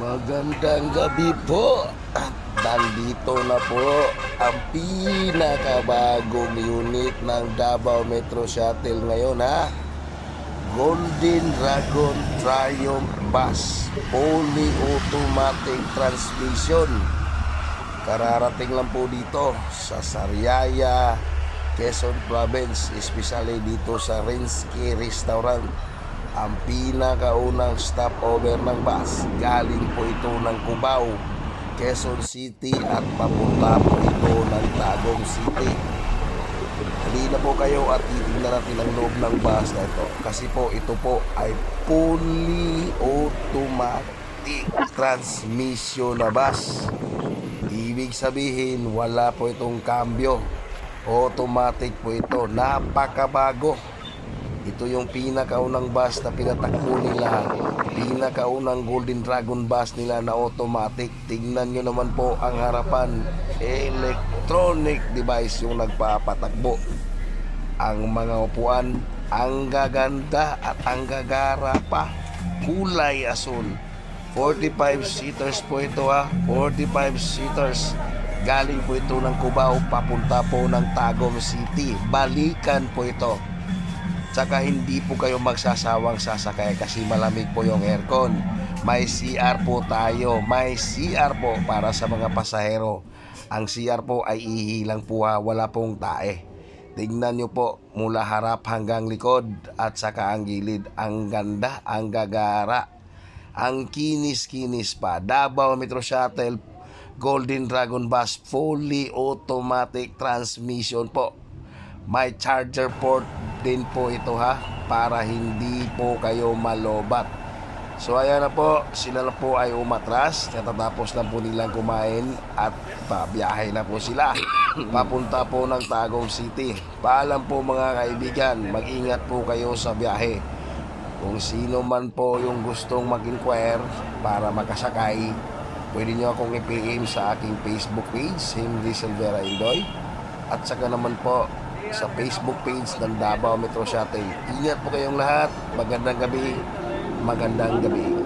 Magandang gabi po. Nandito na po ang pinakabagong unit ng Davao Metro Shuttle ngayon, ha. Golden Dragon Triumph Bus, fully automatic transmission. Kararating lang po dito sa Sariaya, Quezon Province, especially dito sa Rinsky Restaurant. Ang pinakaunang stopover ng bus, galing po ito ng Cubao, Quezon City, at papunta po ito ng Tagum City. Halina po kayo at titignan natin ang loob ng bus na ito, kasi po ito po ay fully automatic transmission na bus. Ibig sabihin, wala po itong cambio, automatic po ito. Napakabago. Ito yung pinakaunang bus na pinatakbo nila, pinakaunang Golden Dragon bus nila na automatic. Tingnan nyo naman po ang harapan, electronic device yung nagpapatakbo. Ang mga upuan, ang gaganda at ang gagara pa, kulay asul. 45 seaters po ito, ha, 45 seaters. Galing po ito ng Cubao, papunta po ng Tagum City. Balikan po ito. Tsaka hindi po kayo magsasawang sasakay kasi malamig po yung aircon. May CR po tayo. May CR po para sa mga pasahero. Ang CR po ay ihilang po, ha. Wala pong tae. Tingnan nyo po mula harap hanggang likod at saka ang gilid. Ang ganda, ang gagara, ang kinis-kinis pa. Davao Metro Shuttle Golden Dragon Bus, fully automatic transmission po. May charger port din po ito, ha, para hindi po kayo malobat. So ayan na po, sila na po ay umatras. Katatapos lang po nilang kumain at pabiyahe na po sila papunta po ng Tagum City. Paalam po mga kaibigan, mag-ingat po kayo sa biyahe. Kung sino man po yung gustong mag-inquire para makasakay, pwede nyo akong i-PM sa aking Facebook page, Henry Silvera Indoy, at saka naman po sa Facebook page ng Davao Metro Shuttle. Ingat po kayong lahat. Magandang gabi. Magandang gabi.